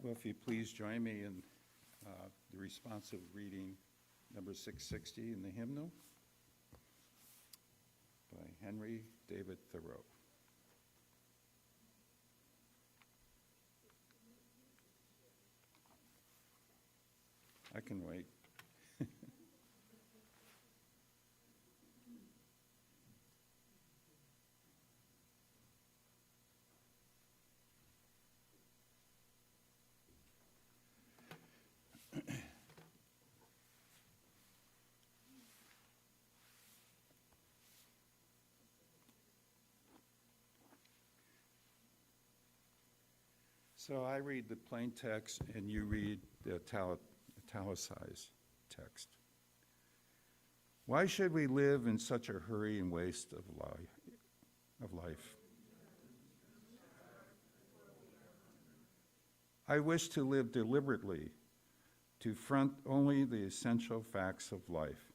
Well, if you please join me in the responsive reading, number 660 in the hymnal by Henry David Thoreau. I can wait. So I read the plain text and you read the italicized text. Why should we live in such a hurry and waste of life? I wish to live deliberately, to front only the essential facts of life.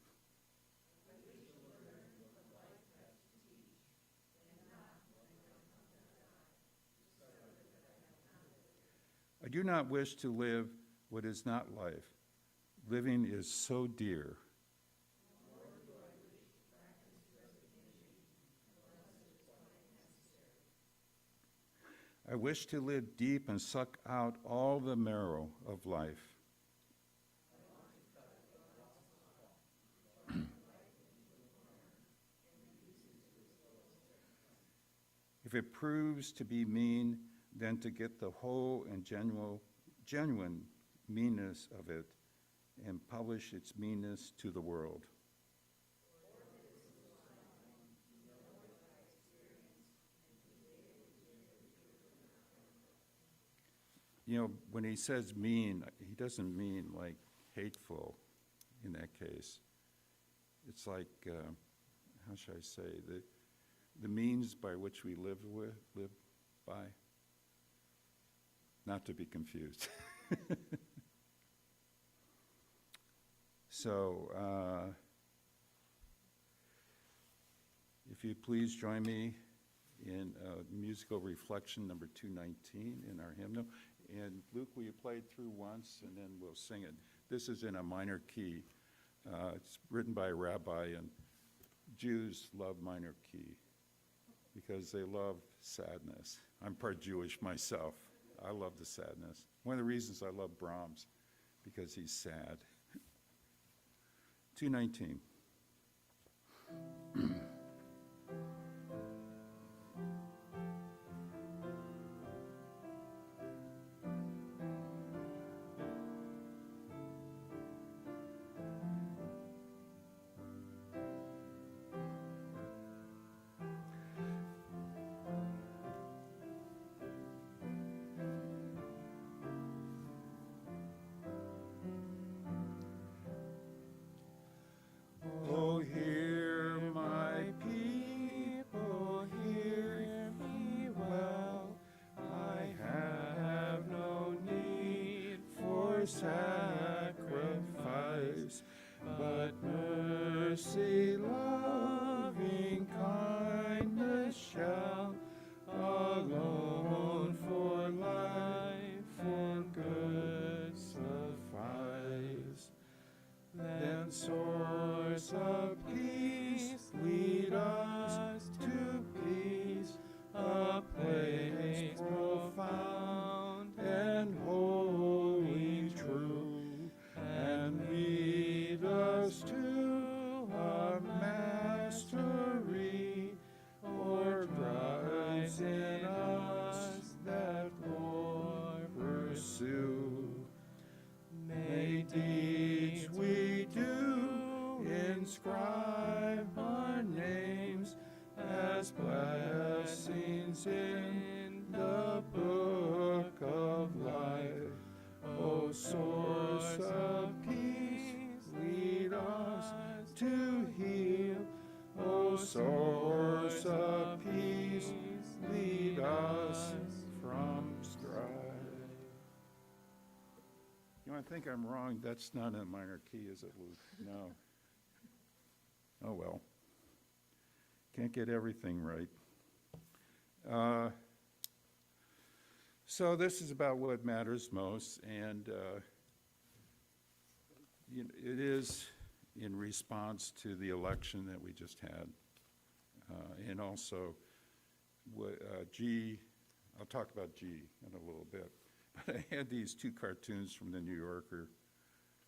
I do not wish to live what is not life. Living is so dear. I wish to live deep and suck out all the marrow of life. If it proves to be mean, then to get the whole and genuine meanness of it and publish its meanness to the world. You know, when he says mean, he doesn't mean like hateful in that case. It's like, how should I say, the means by which we live by. Not to be confused. So, if you please join me in musical reflection number 219 in our hymnal. And Luke, will you play it through once and then we'll sing it. This is in a minor key. It's written by a rabbi, and Jews love minor key because they love sadness. I'm part Jewish myself. I love the sadness. One of the reasons I love Brahms, because he's sad. 219. Sacrifice, but mercy, loving kindness shall alone for life, for good suffice. Then source of peace, lead us to peace, a place profound and holy true, and lead us to a mastery, or rise in us that war pursue. May deeds we do inscribe our names as blessings in the book of life. O source of peace, lead us to heal. O source of peace, lead us from strife. You might think I'm wrong. That's not a minor key, is it, Luke? No. Oh, well. Can't get everything right. So this is about what matters most, and it is in response to the election that we just had, and also G. I'll talk about G in a little bit. But I had these two cartoons from the New Yorker,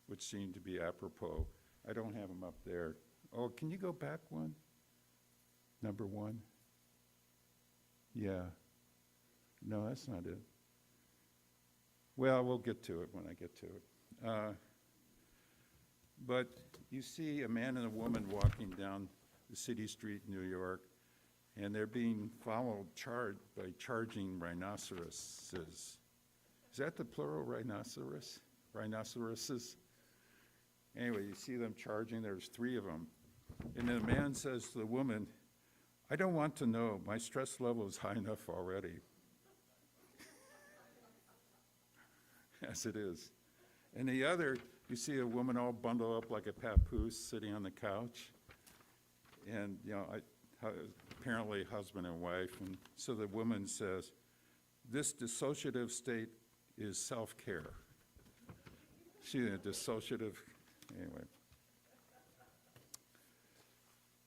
which seem to be apropos. I don't have them up there. Oh, can you go back one? Number one? Yeah. No, that's not it. Well, we'll get to it when I get to it. But you see a man and a woman walking down the city street in New York, and they're being followed by charging rhinoceroses. Is that the plural, rhinoceros? Rhinoceroses? Anyway, you see them charging, there's 3 of them. And then the man says to the woman, "I don't want to know, my stress level is high enough already." As it is. And the other, you see a woman all bundled up like a papoose sitting on the couch. And, apparently husband and wife. And so the woman says, "This dissociative state is self-care." She's a dissociative, anyway.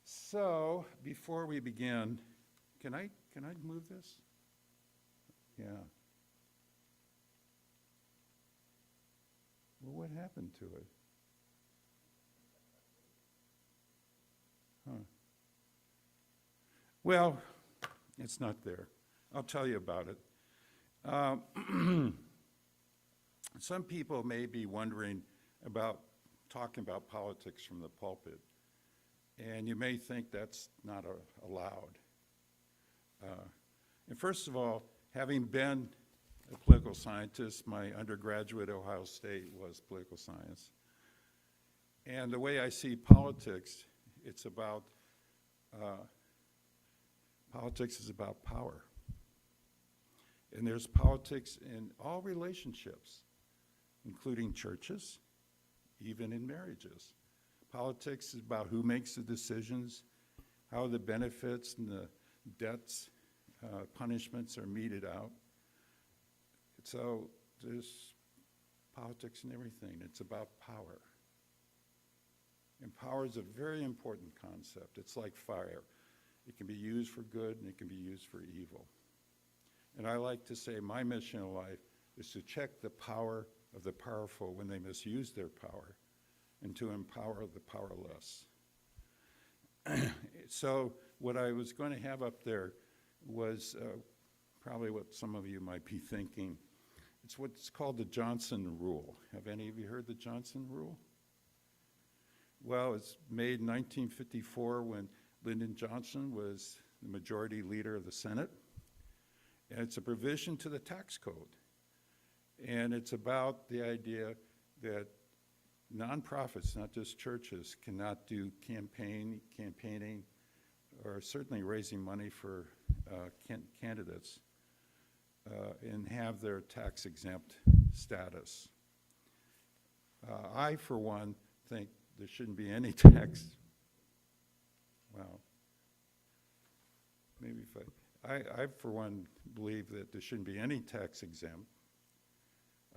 So before we begin, can I move this? Yeah. Well, what happened to it? Huh. Well, it's not there. I'll tell you about it. Some people may be wondering about talking about politics from the pulpit, and you may think that's not allowed. And first of all, having been a political scientist, my undergraduate at Ohio State was political science. And the way I see politics, it's about, politics is about power. And there's politics in all relationships, including churches, even in marriages. Politics is about who makes the decisions, how the benefits and the debts, punishments are meted out. So there's politics in everything. It's about power. And power is a very important concept. It's like fire. It can be used for good and it can be used for evil. And I like to say my mission in life is to check the power of the powerful when they misuse their power and to empower the powerless. So what I was going to have up there was probably what some of you might be thinking. It's what's called the Johnson Rule. Have any of you heard the Johnson Rule? Well, it's made in 1954 when Lyndon Johnson was the majority leader of the Senate. And it's a provision to the tax code. And it's about the idea that nonprofits, not just churches, cannot do campaigning, or certainly raising money for candidates and have their tax-exempt status. I, for one, think there shouldn't be any tax. Wow. Maybe if I, for one, believe that there shouldn't be any tax exempt.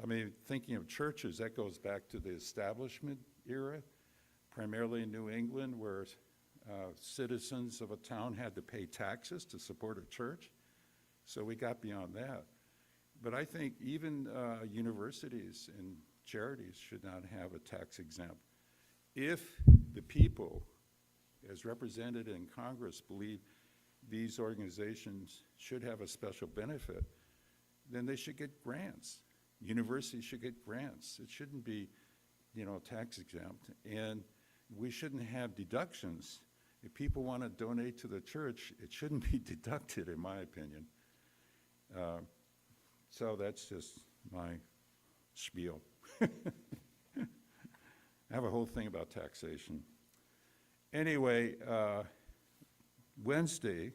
I mean, thinking of churches, that goes back to the establishment era, primarily in New England, where citizens of a town had to pay taxes to support a church. So we got beyond that. But I think even universities and charities should not have a tax exempt. If the people, as represented in Congress, believe these organizations should have a special benefit, then they should get grants. Universities should get grants. It shouldn't be, tax exempt. And we shouldn't have deductions. If people want to donate to the church, it shouldn't be deducted, in my opinion. So that's just my spiel. I have a whole thing about taxation. Anyway, Wednesday,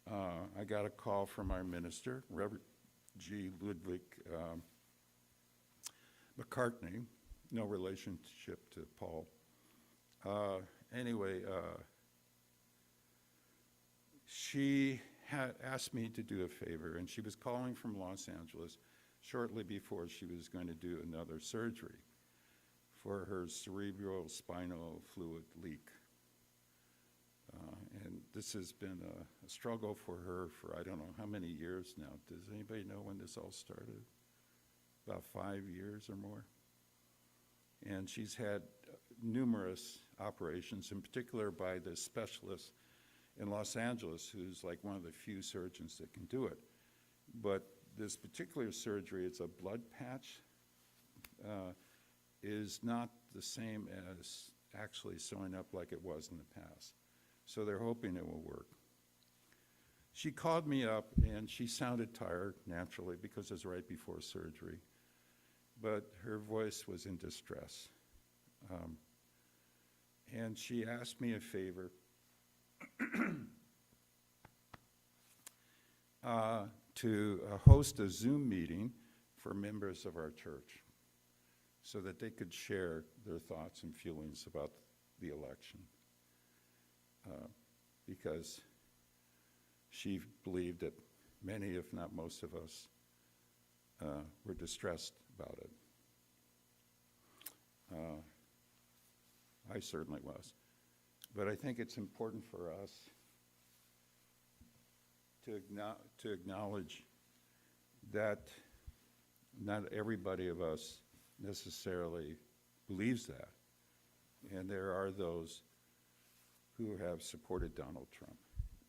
I got a call from our minister, Reverend G. Ludwig McCartney, no relationship to Paul. Anyway, she had asked me to do a favor, and she was calling from Los Angeles shortly before she was going to do another surgery for her cerebral spinal fluid leak. And this has been a struggle for her for I don't know how many years now. Does anybody know when this all started? About 5 years or more. And she's had numerous operations, in particular by the specialist in Los Angeles, who's like one of the few surgeons that can do it. But this particular surgery, it's a blood patch, is not the same as actually sewing up like it was in the past. So they're hoping it will work. She called me up, and she sounded tired, naturally, because it was right before surgery. But her voice was in distress. And she asked me a favor to host a Zoom meeting for members of our church so that they could share their thoughts and feelings about the election. Because she believed that many, if not most of us, were distressed about it. I certainly was. But I think it's important for us to acknowledge that not everybody of us necessarily believes that. And there are those who have supported Donald Trump,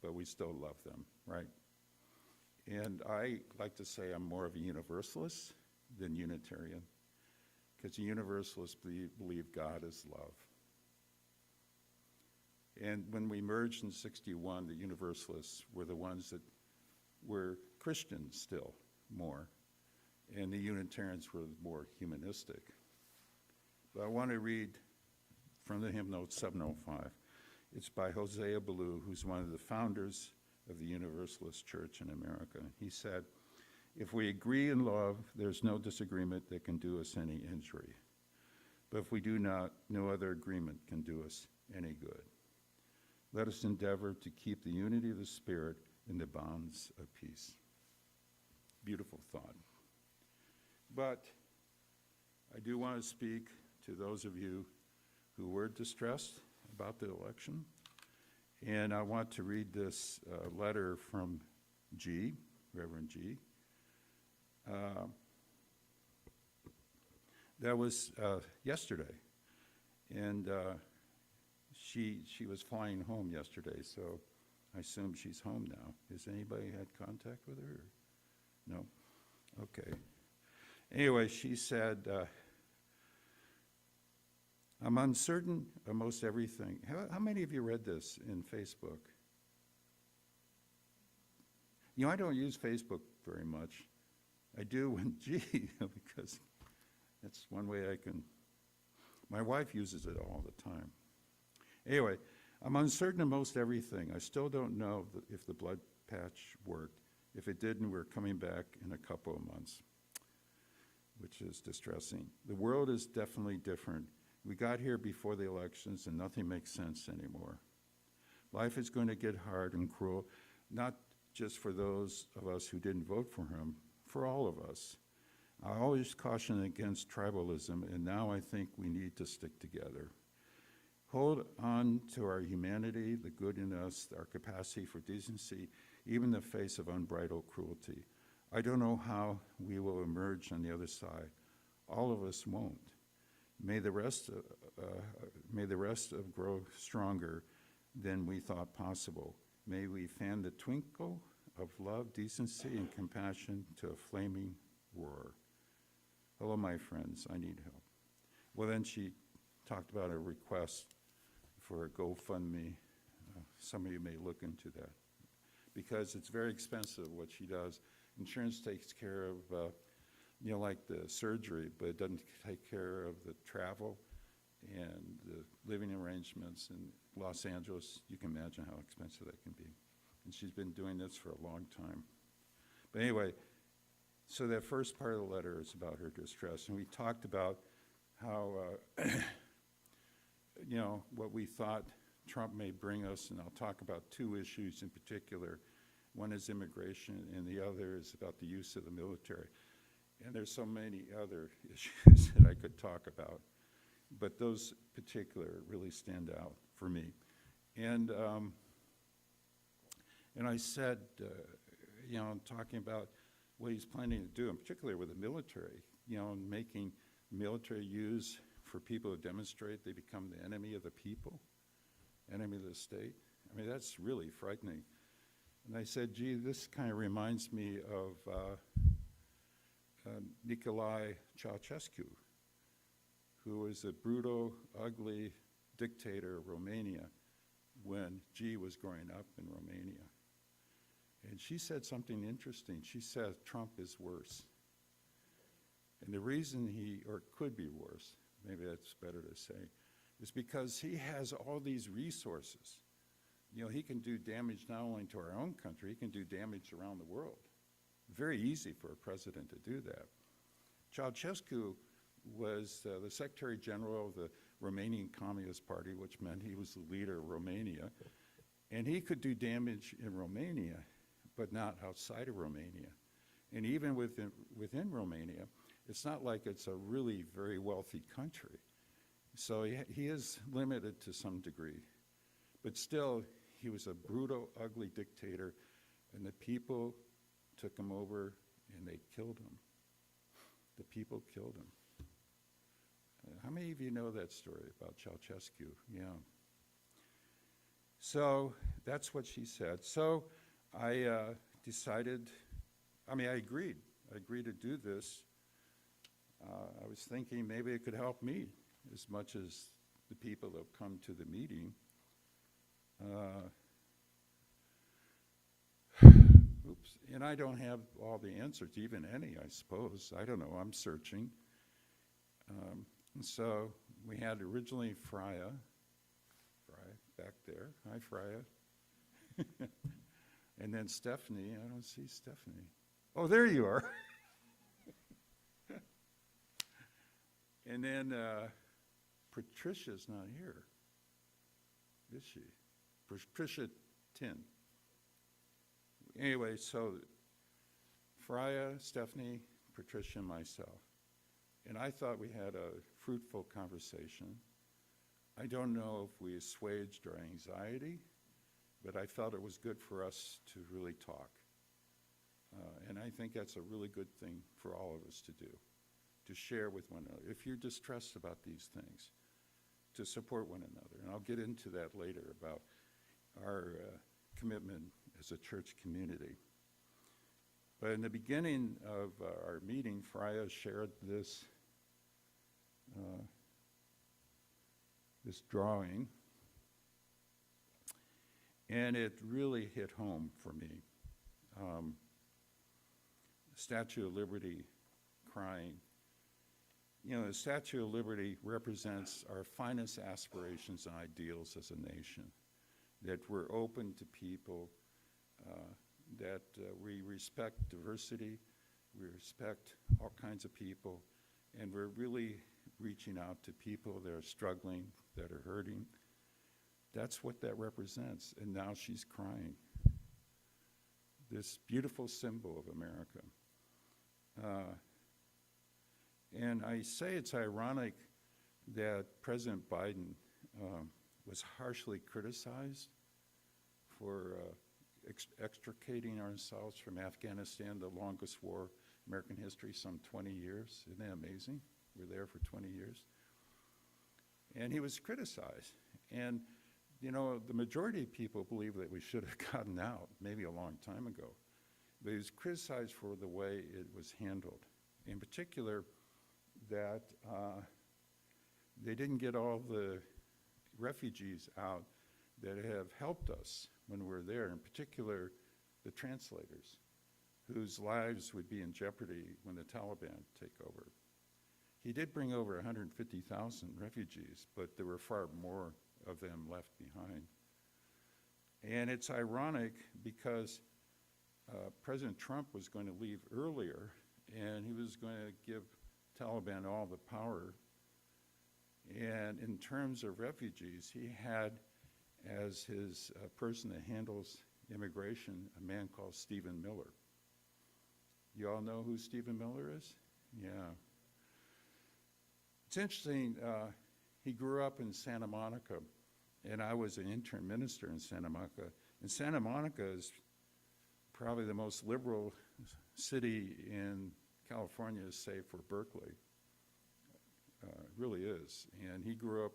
but we still love them, right? And I like to say I'm more of a universalist than Unitarian, because the universalists believe God is love. And when we merged in '61, the universalists were the ones that were Christian still more, and the Unitarians were more humanistic. But I want to read from the hymn note 705. It's by Hosea Ballou, who's one of the founders of the Universalist Church in America. He said, "If we agree in love, there's no disagreement that can do us any injury. But if we do not, no other agreement can do us any good. Let us endeavor to keep the unity of the Spirit in the bonds of peace." Beautiful thought. But I do want to speak to those of you who were distressed about the election. And I want to read this letter from G, Reverend G. That was yesterday. And she was flying home yesterday, so I assume she's home now. Has anybody had contact with her? No? Okay. Anyway, she said, "I'm uncertain of most everything." How many of you read this in Facebook? You know, I don't use Facebook very much. I do when because that's one way I can. My wife uses it all the time. Anyway, I'm uncertain of most everything. I still don't know if the blood patch worked. If it didn't, we're coming back in a couple of months, which is distressing. The world is definitely different. We got here before the elections, and nothing makes sense anymore. Life is going to get hard and cruel, not just for those of us who didn't vote for him, for all of us. I always caution against tribalism, and now I think we need to stick together. Hold on to our humanity, the good in us, our capacity for decency, even in the face of unbridled cruelty. I don't know how we will emerge on the other side. All of us won't. May the rest of grow stronger than we thought possible. May we fan the twinkle of love, decency, and compassion to a flaming roar. Hello, my friends, I need help. Well, then she talked about a request for a GoFundMe. Some of you may look into that, because it's very expensive what she does. Insurance takes care of like the surgery, but it doesn't take care of the travel and the living arrangements in Los Angeles. You can imagine how expensive that can be. And she's been doing this for a long time. But anyway, so that first part of the letter is about her distress. And we talked about how, what we thought Trump may bring us, and I'll talk about two issues in particular. One is immigration, and the other is about the use of the military. And there's so many other issues that I could talk about, but those particular really stand out for me. And I said, talking about what he's planning to do, in particular with the military, making military use for people to demonstrate they become the enemy of the people, enemy of the state. I mean, that's really frightening. And I said, gee, this kind of reminds me of Nicolae Ceausescu, who was a brutal, ugly dictator of Romania when G was growing up in Romania. And she said something interesting. She said Trump is worse. And the reason or it could be worse, maybe that's better to say, is because he has all these resources. He can do damage not only to our own country, he can do damage around the world. Very easy for a president to do that. Ceausescu was the Secretary General of the Romanian Communist Party, which meant he was the leader of Romania. And he could do damage in Romania, but not outside of Romania. And even within Romania, it's not like it's a really very wealthy country. So he is limited to some degree. But still, he was a brutal, ugly dictator, and the people took him over and they killed him. The people killed him. How many of you know that story about Ceausescu? Yeah. So that's what she said. So I decided, I agreed. I agreed to do this. I was thinking maybe it could help me as much as the people that have come to the meeting. Oops, and I don't have all the answers, even any, I suppose. I don't know, I'm searching. And so we had originally Freya back there. Hi, Freya. And then Stephanie. I don't see Stephanie. Oh, there you are. And then Patricia's not here, is she? Patricia Tin. Anyway, so Freya, Stephanie, Patricia, and myself. And I thought we had a fruitful conversation. I don't know if we assuaged our anxiety, but I felt it was good for us to really talk. And I think that's a really good thing for all of us to do, to share with one another. If you're distressed about these things, to support one another. And I'll get into that later about our commitment as a church community. But in the beginning of our meeting, Freya shared this drawing, and it really hit home for me. Statue of Liberty crying. The Statue of Liberty represents our finest aspirations and ideals as a nation, that we're open to people, that we respect diversity, we respect all kinds of people, and we're really reaching out to people that are struggling, that are hurting. That's what that represents, and now she's crying. This beautiful symbol of America. And I say it's ironic that President Biden was harshly criticized for extricating ourselves from Afghanistan, the longest war in American history, some 20 years. Isn't that amazing? We're there for 20 years. And he was criticized. And, the majority of people believe that we should have gotten out maybe a long time ago. But he was criticized for the way it was handled. In particular, that they didn't get all the refugees out that have helped us when we're there, in particular the translators, whose lives would be in jeopardy when the Taliban take over. He did bring over 150,000 refugees, but there were far more of them left behind. And it's ironic because President Trump was going to leave earlier, and he was going to give Taliban all the power. And in terms of refugees, he had as his person that handles immigration, a man called Stephen Miller. You all know who Stephen Miller is? Yeah. It's interesting, he grew up in Santa Monica, and I was an intern minister in Santa Monica. And Santa Monica is probably the most liberal city in California, save for Berkeley. It really is. And he grew up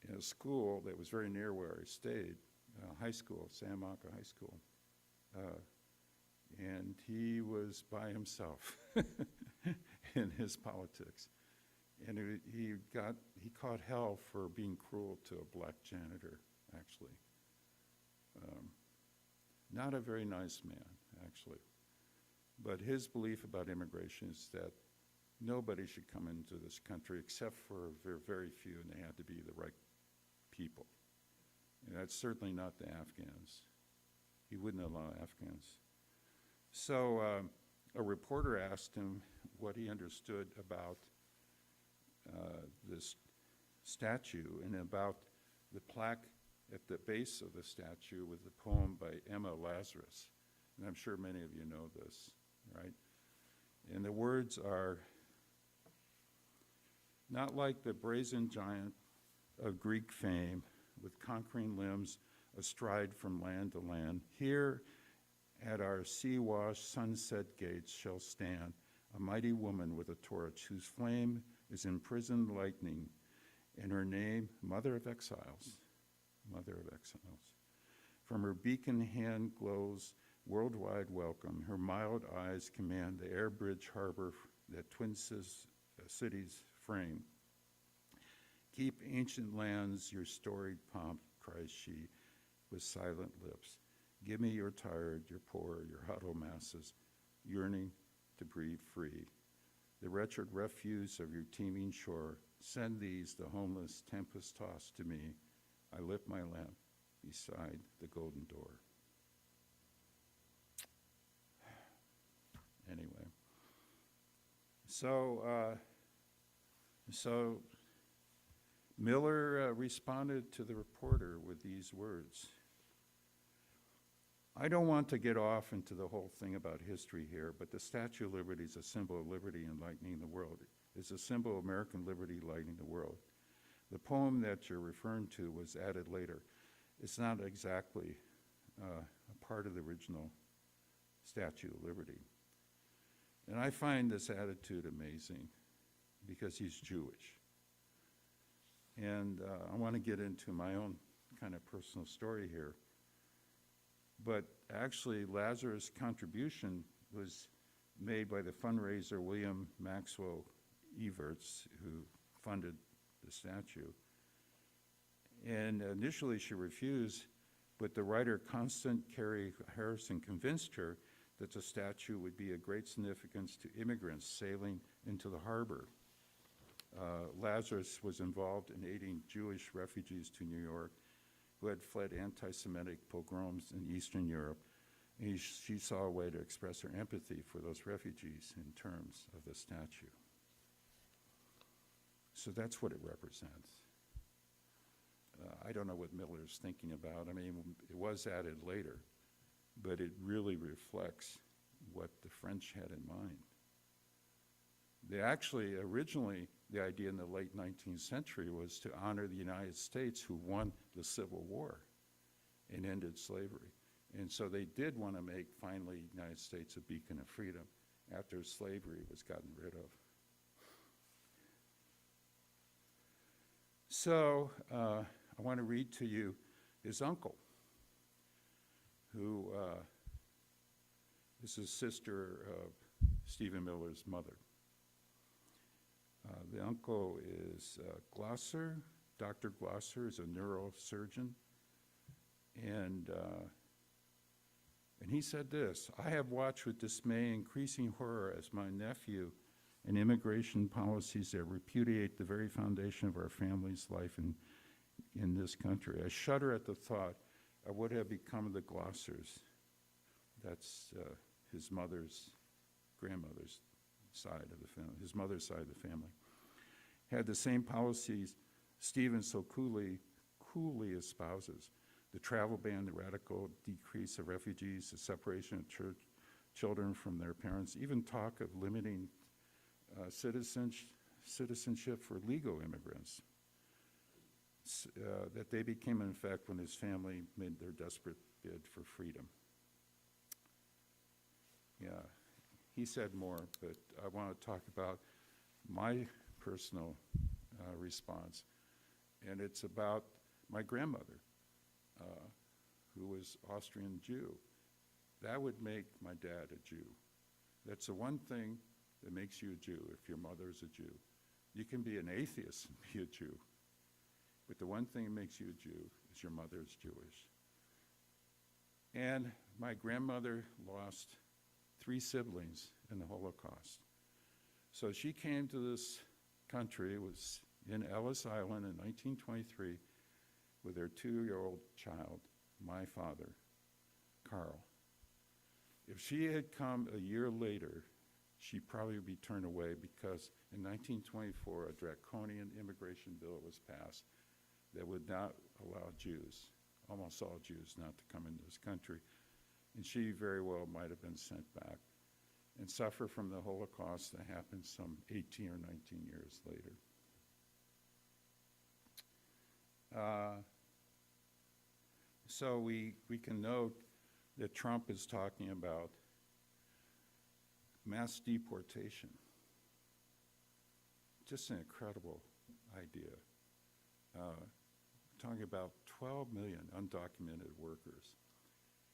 in a school that was very near where I stayed, high school, Santa Monica High School. And he was by himself in his politics. And he caught hell for being cruel to a black janitor, actually. Not a very nice man, actually. But his belief about immigration is that nobody should come into this country except for very few, and they had to be the right people. And that's certainly not the Afghans. He wouldn't allow Afghans. So a reporter asked him what he understood about this statue and about the plaque at the base of the statue with the poem by Emma Lazarus. And I'm sure many of you know this, right? And the words are, "Not like the brazen giant of Greek fame, with conquering limbs astride from land to land, here at our sea-washed sunset gates shall stand a mighty woman with a torch, whose flame is imprisoned lightning, and her name, Mother of Exiles, Mother of Exiles. From her beacon hand glows worldwide welcome. Her mild eyes command the air bridge harbor that twin cities frame. Keep ancient lands your storied pomp, cries she, with silent lips. Give me your tired, your poor, your huddled masses, yearning to breathe free. The wretched refuse of your teeming shore, send these, the homeless, tempest-tossed to me. I lift my lamp beside the golden door." Anyway, so Miller responded to the reporter with these words. I don't want to get off into the whole thing about history here, but the Statue of Liberty is a symbol of liberty and lightening the world. It's a symbol of American liberty lightening the world. The poem that you're referring to was added later. It's not exactly a part of the original Statue of Liberty. And I find this attitude amazing because he's Jewish. And I want to get into my own kind of personal story here. But actually, Lazarus' contribution was made by the fundraiser William Maxwell Everts, who funded the statue. And initially she refused, but the writer Constant Carey Harrison convinced her that the statue would be of great significance to immigrants sailing into the harbor. Lazarus was involved in aiding Jewish refugees to New York who had fled anti-Semitic pogroms in Eastern Europe. And she saw a way to express her empathy for those refugees in terms of the statue. So that's what it represents. I don't know what Miller's thinking about. I mean, it was added later, but it really reflects what the French had in mind. They actually, originally, the idea in the late 19th century was to honor the United States, who won the Civil War and ended slavery. And so they did want to make, finally, the United States a beacon of freedom after slavery was gotten rid of. So I want to read to you his uncle, who is the sister of Stephen Miller's mother. The uncle is Glosser. Dr. Glosser is a neurosurgeon. And he said this: I have watched with dismay increasing horror as my nephew and immigration policies that repudiate the very foundation of our family's life in this country. I shudder at the thought of what have become of the Glossers. That's his grandmother's side of the family, his mother's side of the family. Had the same policies Stephen so coolly espouses. the travel ban, the radical decrease of refugees, the separation of children from their parents, even talk of limiting citizenship for legal immigrants, that they became in effect when his family made their desperate bid for freedom. Yeah, he said more, but I want to talk about my personal response, and it's about my grandmother, who was Austrian Jew. That would make my dad a Jew. That's the one thing that makes you a Jew if your mother is a Jew. You can be an atheist and be a Jew, but the one thing that makes you a Jew is your mother is Jewish. And my grandmother lost 3 siblings in the Holocaust. So she came to this country, was in Ellis Island in 1923 with her 2-year-old child, my father, Carl. If she had come a year later, she'd probably be turned away because in 1924, a draconian immigration bill was passed that would not allow Jews, almost all Jews, not to come into this country. And she very well might have been sent back and suffer from the Holocaust that happened some 18 or 19 years later. So we can note that Trump is talking about mass deportation. Just an incredible idea. Talking about 12 million undocumented workers.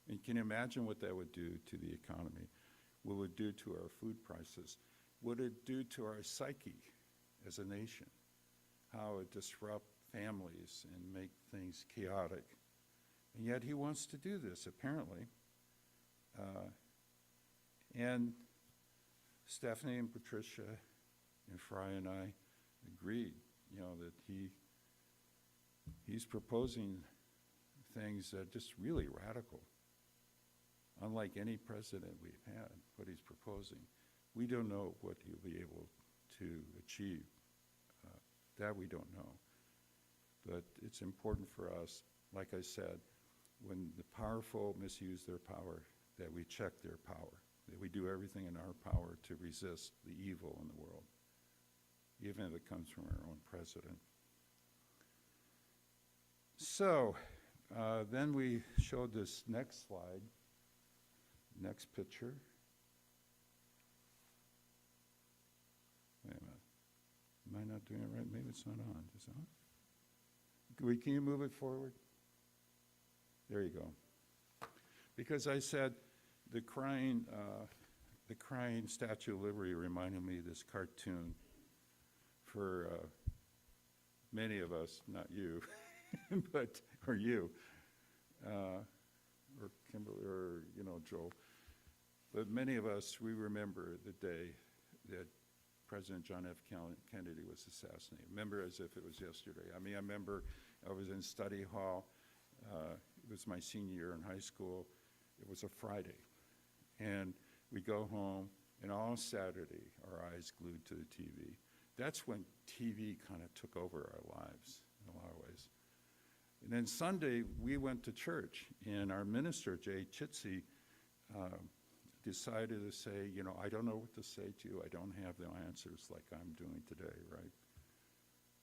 And can you imagine what that would do to the economy? What it would do to our food prices? What it would do to our psyche as a nation? How it would disrupt families and make things chaotic. And yet he wants to do this, apparently. And Stephanie and Patricia and Fry and I agreed, that he's proposing things that are just really radical. Unlike any president we've had, what he's proposing. We don't know what he'll be able to achieve. That we don't know. But it's important for us, like I said, when the powerful misuse their power, that we check their power, that we do everything in our power to resist the evil in the world, even if it comes from our own president. So then we showed this next slide, next picture. Wait a minute. Am I not doing it right? Maybe it's not on. Is it on? Can you move it forward? There you go. Because I said the crying Statue of Liberty reminded me of this cartoon for many of us, not you, or you, or Kimberly, or Joel. But many of us, we remember the day that President John F. Kennedy was assassinated. Remember as if it was yesterday. I remember I was in study hall. It was my senior year in high school. It was a Friday. And we go home, and all Saturday, our eyes glued to the TV. That's when TV kind of took over our lives in a lot of ways. And then Sunday, we went to church, and our minister, Jay Chitsey, decided to say, I don't know what to say to you. I don't have the answers like I'm doing today, right?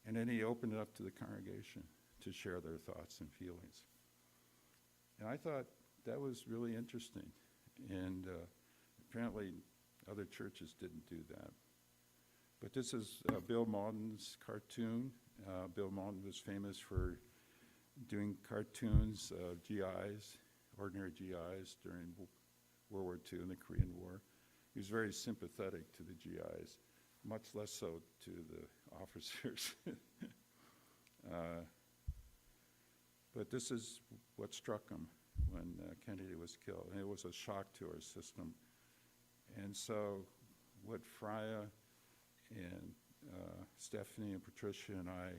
And then he opened it up to the congregation to share their thoughts and feelings. And I thought that was really interesting. And apparently other churches didn't do that. But this is Bill Mauldin's cartoon. Bill Mauldin was famous for doing cartoons of GIs, ordinary GIs during World War II and the Korean War. He was very sympathetic to the GIs, much less so to the officers. But this is what struck him when Kennedy was killed, and it was a shock to our system. And so what Freya and Stephanie and Patricia and I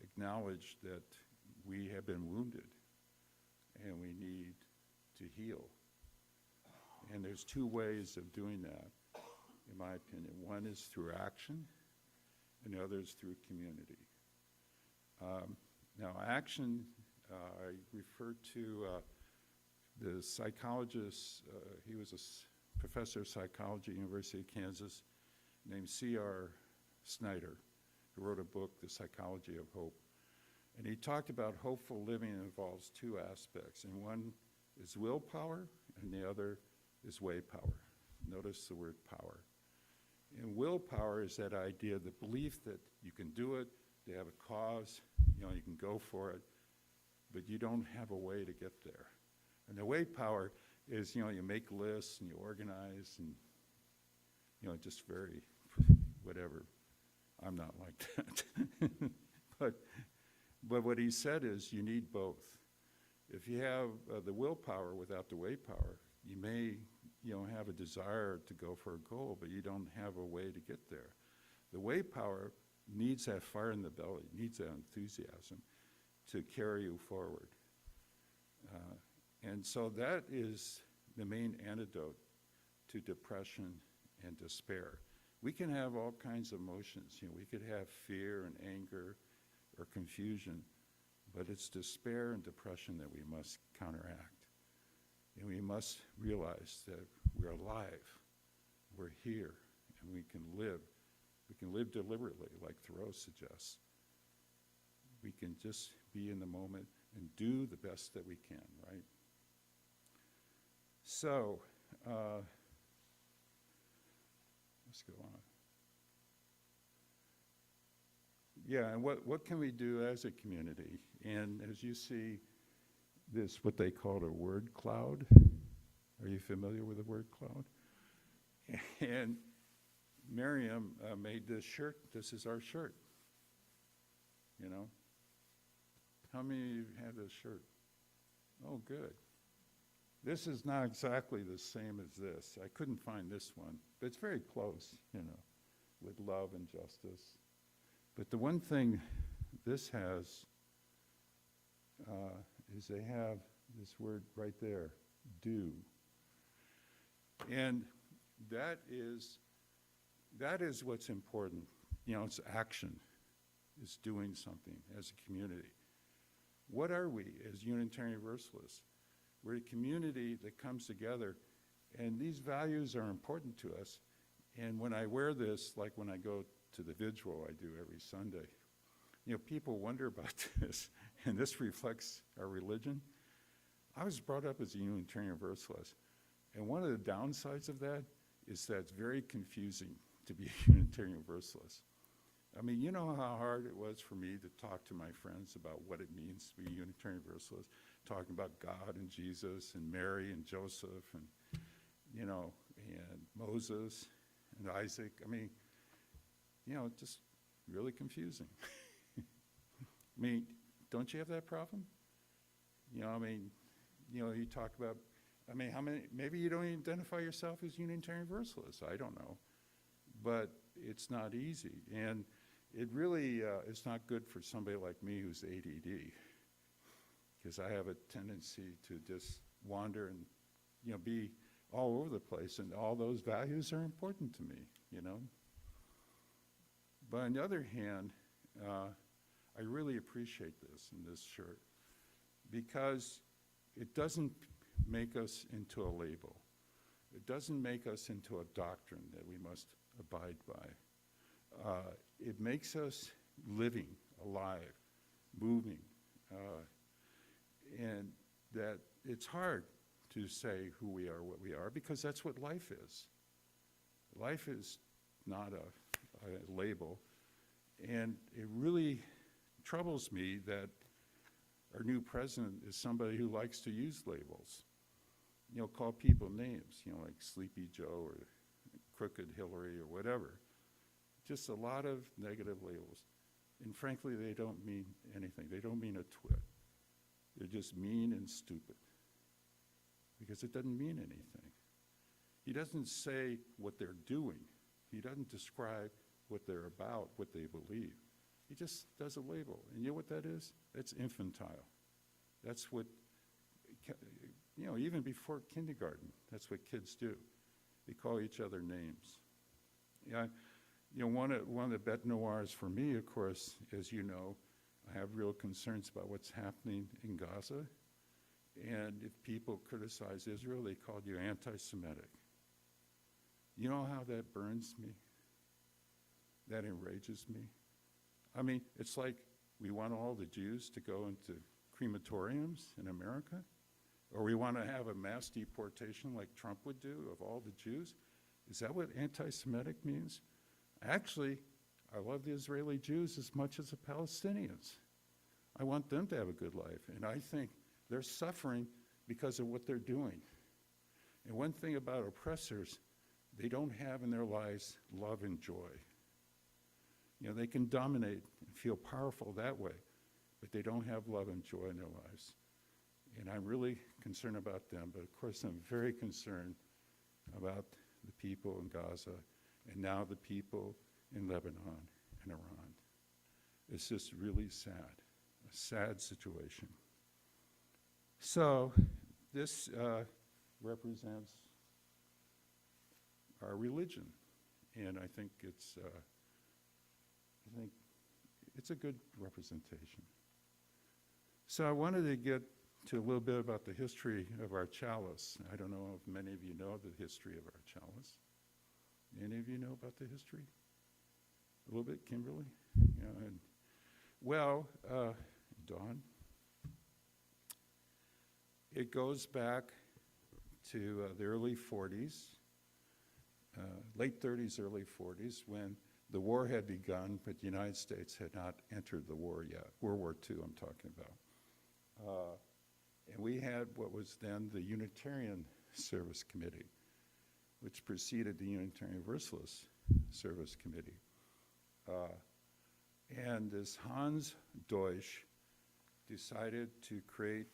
acknowledged that we have been wounded and we need to heal. And there's 2 ways of doing that, in my opinion. One is through action, and the other is through community. Now, action I refer to the psychologist, he was a professor of psychology at University of Kansas, named C.R. Snyder, who wrote a book, The Psychology of Hope. And he talked about hopeful living involves two aspects, and one is willpower, and the other is way power. Notice the word power. And willpower is that idea, the belief that you can do it, you have a cause, you can go for it, but you don't have a way to get there. And the way power is, you make lists and you organize and, just very, whatever. I'm not like that. But what he said is you need both. If you have the willpower without the way power, you may, have a desire to go for a goal, but you don't have a way to get there. The way power needs that fire in the belly, needs that enthusiasm to carry you forward. And so that is the main antidote to depression and despair. We can have all kinds of emotions. We could have fear and anger or confusion, but it's despair and depression that we must counteract. And we must realize that we're alive, we're here, and we can live. We can live deliberately, like Thoreau suggests. We can just be in the moment and do the best that we can, right? So, let's go on. Yeah, and what can we do as a community? And as you see, this, what they call a word cloud. Are you familiar with the word cloud? And Miriam made this shirt. This is our shirt. How many of you have this shirt? Oh, good. This is not exactly the same as this. I couldn't find this one, but it's very close, with love and justice. But the one thing this has is they have this word right there, do. And that is what's important. It's action. It's doing something as a community. What are we as Unitarian Universalists? We're a community that comes together, and these values are important to us. And when I wear this, like when I go to the vigil I do every Sunday, people wonder about this, and this reflects our religion. I was brought up as a Unitarian Universalist, and one of the downsides of that is that it's very confusing to be a Unitarian Universalist. I mean, you know how hard it was for me to talk to my friends about what it means to be a Unitarian Universalist, talking about God and Jesus and Mary and Joseph and, and Moses and Isaac. I mean, just really confusing. I mean, don't you have that problem? You talk about, how many, maybe you don't identify yourself as Unitarian Universalist, I don't know. But it's not easy. And it really is not good for somebody like me who's ADD, because I have a tendency to just wander and, be all over the place, and all those values are important to me, But on the other hand, I really appreciate this in this shirt, because it doesn't make us into a label. It doesn't make us into a doctrine that we must abide by. It makes us living, alive, moving, and that it's hard to say who we are, what we are, because that's what life is. Life is not a label, and it really troubles me that our new president is somebody who likes to use labels, call people names, like Sleepy Joe or Crooked Hillary or whatever. Just a lot of negative labels. And frankly, they don't mean anything. They don't mean a twit. They're just mean and stupid, because it doesn't mean anything. He doesn't say what they're doing. He doesn't describe what they're about, what they believe. He just does a label. And you know what that is? That's infantile. That's what, even before kindergarten, that's what kids do. They call each other names. Yeah, one of the bête noirs for me, of course, as you know, I have real concerns about what's happening in Gaza. And if people criticize Israel, they call you anti-Semitic. You know how that burns me? That enrages me. I mean, it's like we want all the Jews to go into crematoriums in America, or we want to have a mass deportation like Trump would do of all the Jews. Is that what anti-Semitic means? Actually, I love the Israeli Jews as much as the Palestinians. I want them to have a good life, and I think they're suffering because of what they're doing. And one thing about oppressors, they don't have in their lives love and joy. You know, they can dominate and feel powerful that way, but they don't have love and joy in their lives. And I'm really concerned about them, but of course I'm very concerned about the people in Gaza and now the people in Lebanon and Iran. It's just really sad, a sad situation. So this represents our religion, and I think it's a good representation. So I wanted to get to a little bit about the history of our chalice. I don't know if many of you know the history of our chalice. Any of you know about the history? A little bit, Kimberly? Yeah, and, well, Dawn, it goes back to the early 40s, late 30s, early 40s, when the war had begun, but the United States had not entered the war yet. World War II, I'm talking about. And we had what was then the Unitarian Service Committee, which preceded the Unitarian Universalist Service Committee. And this Hans Deutsch decided to create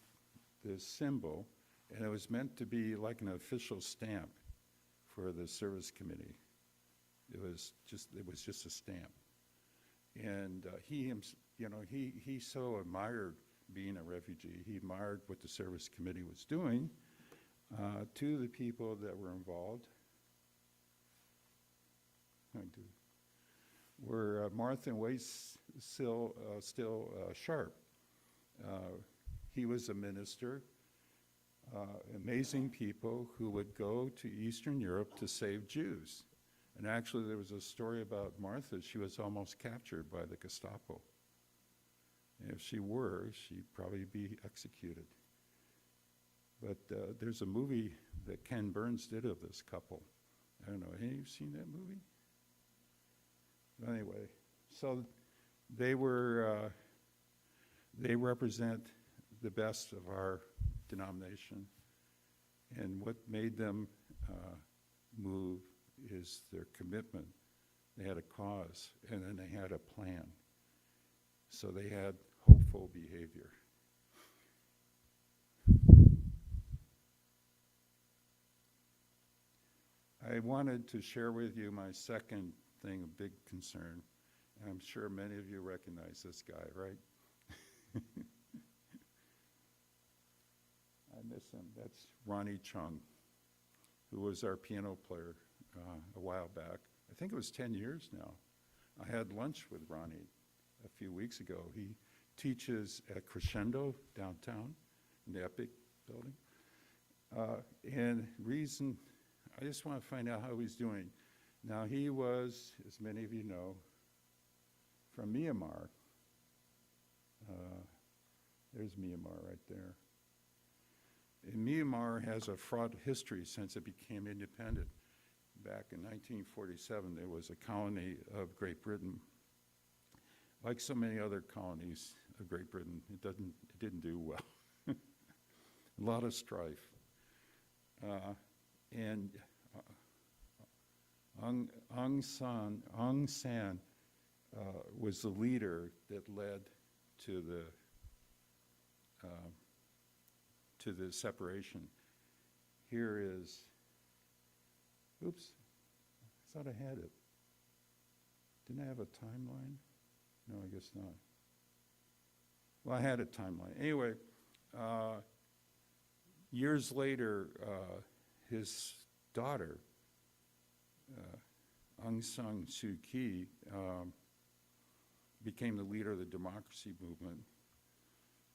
this symbol, and it was meant to be like an official stamp for the service committee. It was just a stamp. And he so admired being a refugee. He admired what the service committee was doing to the people that were involved. Were Martha Wace still Sharp. He was a minister, amazing people who would go to Eastern Europe to save Jews. And actually there was a story about Martha. She was almost captured by the Gestapo. And if she were, she'd probably be executed. But there's a movie that Ken Burns did of this couple. I don't know, any of you seen that movie? Anyway, so they represent the best of our denomination. And what made them move is their commitment. They had a cause, and then they had a plan. So they had hopeful behavior. I wanted to share with you my second thing, a big concern. I'm sure many of you recognize this guy, right? I miss him. That's Ronnie Chung, who was our piano player a while back. I think it was 10 years now. I had lunch with Ronnie a few weeks ago. He teaches at Crescendo downtown in the Epic building. And reason, I just want to find out how he's doing. Now, he was, as many of you know, from Myanmar. There's Myanmar right there. And Myanmar has a fraught history since it became independent. Back in 1947, there was a colony of Great Britain. Like so many other colonies of Great Britain, it didn't do well. A lot of strife. And Aung San was the leader that led to the separation. Here is, oops, I thought I had it. Didn't I have a timeline? No, I guess not. Well, I had a timeline. Anyway, years later, his daughter, Aung San Suu Kyi, became the leader of the democracy movement.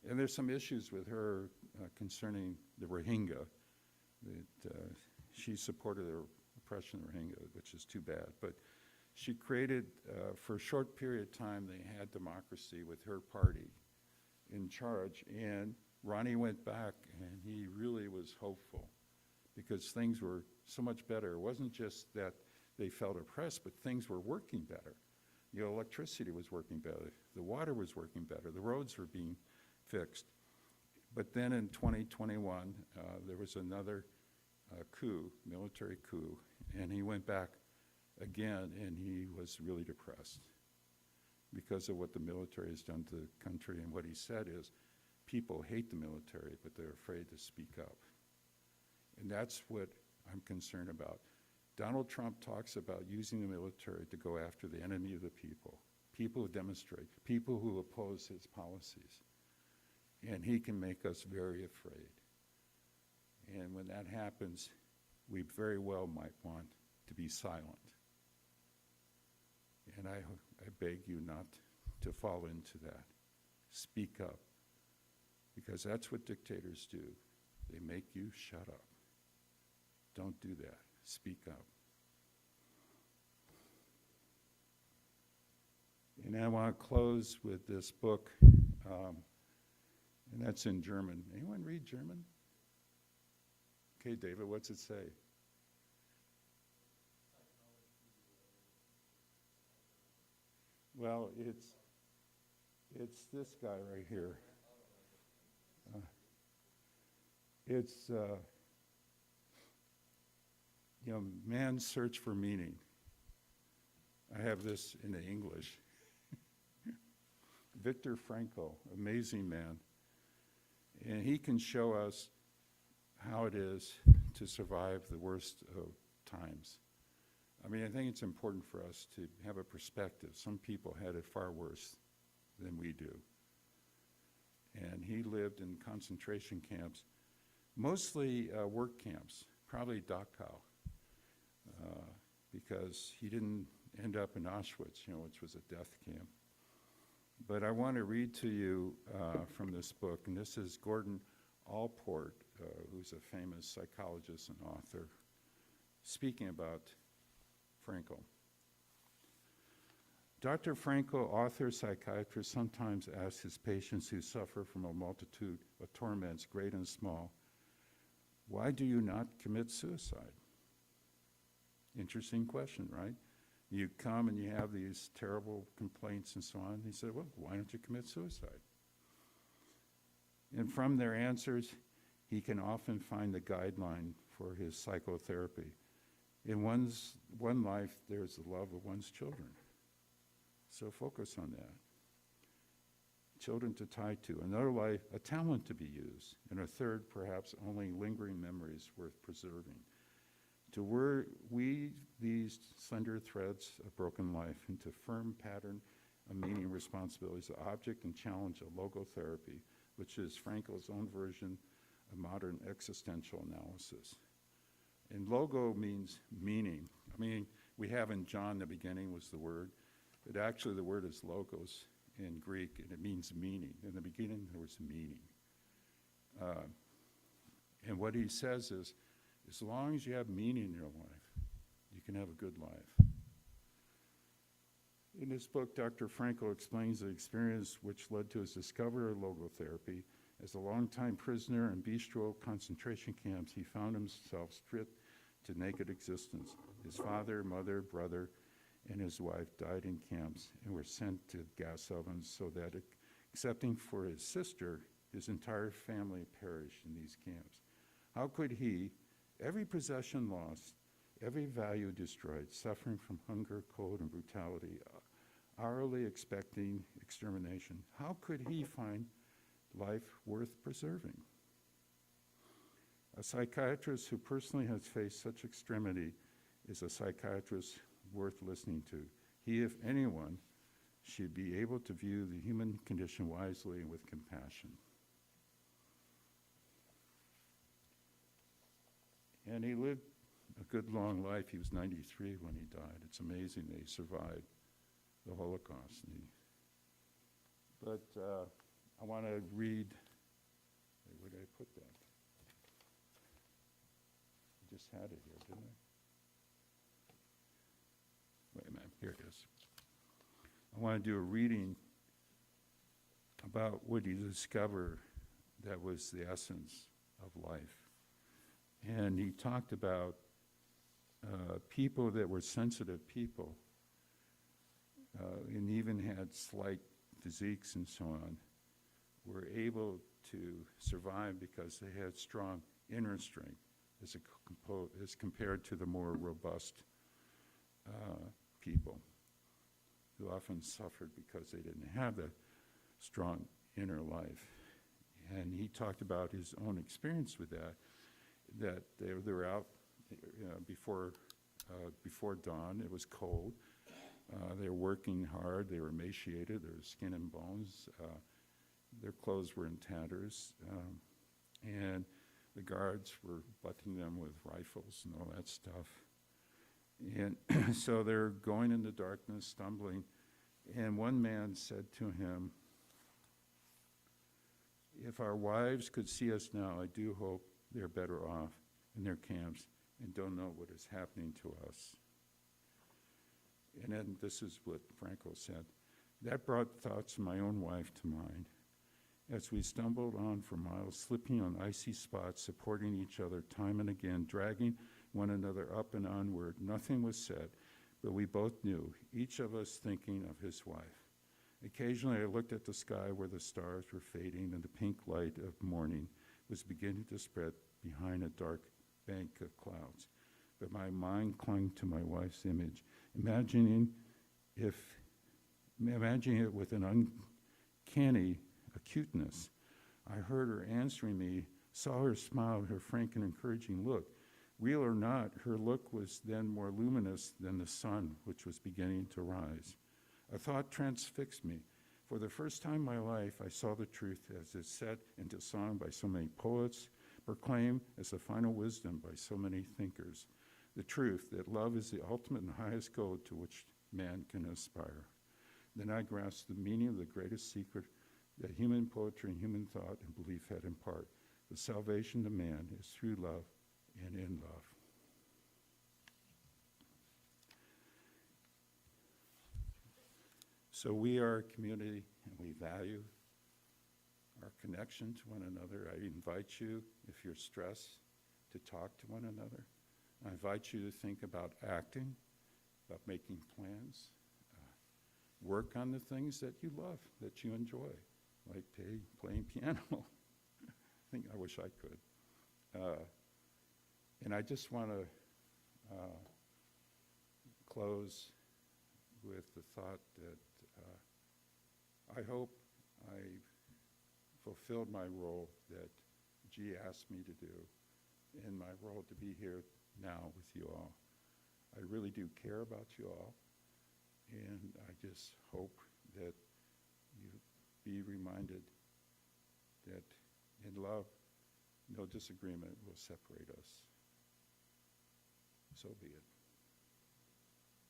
And there's some issues with her concerning the Rohingya, that she supported the oppression of the Rohingya, which is too bad. But she created, for a short period of time, they had democracy with her party in charge. And Ronnie went back, and he really was hopeful because things were so much better. It wasn't just that they felt oppressed, but things were working better. You know, electricity was working better. The water was working better. The roads were being fixed. But then in 2021, there was another coup, military coup, and he went back again, and he was really depressed because of what the military has done to the country. And what he said is, people hate the military, but they're afraid to speak up. And that's what I'm concerned about. Donald Trump talks about using the military to go after the enemy of the people, people who demonstrate, people who oppose his policies. And he can make us very afraid. And when that happens, we very well might want to be silent. And I beg you not to fall into that. Speak up. Because that's what dictators do. They make you shut up. Don't do that. Speak up. And I want to close with this book, and that's in German. Anyone read German? Okay, David, what's it say? Well, it's this guy right here. It's man's search for meaning. I have this in English. Viktor Frankl, amazing man. And he can show us how it is to survive the worst of times. I mean, I think it's important for us to have a perspective. Some people had it far worse than we do. And he lived in concentration camps, mostly work camps, probably Dachau, because he didn't end up in Auschwitz, which was a death camp. But I want to read to you from this book, and this is Gordon Allport, who's a famous psychologist and author, speaking about Frankl. Dr. Frankl, author, psychiatrist, sometimes asks his patients who suffer from a multitude of torments, great and small, why do you not commit suicide? Interesting question, right? You come and you have these terrible complaints and so on. He said, well, why don't you commit suicide? And from their answers, he can often find the guideline for his psychotherapy. In one life, there's the love of one's children. So focus on that. Children to tie to. Another life, a talent to be used. And a third, perhaps only lingering memories worth preserving. To weave these slender threads of broken life into firm pattern of meaning responsibilities, the object and challenge of logotherapy, which is Frankl's own version of modern existential analysis. And logo means meaning. I mean, we have in John, the beginning was the word, but actually the word is logos in Greek, and it means meaning. In the beginning, there was meaning. And what he says is, as long as you have meaning in your life, you can have a good life. In this book, Dr. Frankl explains the experience which led to his discovery of logotherapy. As a longtime prisoner in bistro concentration camps, he found himself stripped to naked existence. His father, mother, brother, and his wife died in camps and were sent to gas ovens so that, excepting for his sister, his entire family perished in these camps. How could he, every possession lost, every value destroyed, suffering from hunger, cold, and brutality, hourly expecting extermination, how could he find life worth preserving? A psychiatrist who personally has faced such extremity is a psychiatrist worth listening to. He, if anyone, should be able to view the human condition wisely and with compassion. And he lived a good long life. He was 93 when he died. It's amazing that he survived the Holocaust. And But I want to read, where did I put that? I just had it here, didn't I? Wait a minute, here it is. I want to do a reading about what he discovered that was the essence of life. And he talked about people that were sensitive people and even had slight physiques and so on, were able to survive because they had strong inner strength as compared to the more robust people who often suffered because they didn't have the strong inner life. And he talked about his own experience with that they were out before dawn. It was cold. They were working hard. They were emaciated. Their skin and bones. Their clothes were in tatters. And the guards were butting them with rifles and all that stuff. And so they're going in the darkness, stumbling. And one man said to him, "If our wives could see us now, I do hope they're better off in their camps and don't know what is happening to us." And then this is what Franco said. "That brought thoughts of my own wife to mind. As we stumbled on for miles, slipping on icy spots, supporting each other time and again, dragging one another up and onward, nothing was said, but we both knew, each of us thinking of his wife. Occasionally I looked at the sky where the stars were fading and the pink light of morning was beginning to spread behind a dark bank of clouds. But my mind clung to my wife's image, imagining it with an uncanny acuteness. I heard her answering me, saw her smile, her frank and encouraging look. Real or not, her look was then more luminous than the sun, which was beginning to rise. A thought transfixed me. For the first time in my life, I saw the truth as it's set into song by so many poets, proclaimed as the final wisdom by so many thinkers. The truth that love is the ultimate and highest goal to which man can aspire. Then I grasped the meaning of the greatest secret that human poetry and human thought and belief had in part. The salvation of man is through love and in love." So we are a community, and we value our connection to one another. I invite you, if you're stressed, to talk to one another. I invite you to think about acting, about making plans. Work on the things that you love, that you enjoy, like playing piano. I wish I could. And I just want to close with the thought that I hope I fulfilled my role that G asked me to do, in my role to be here now with you all. I really do care about you all, and I just hope that you be reminded that in love, no disagreement will separate us. So be it.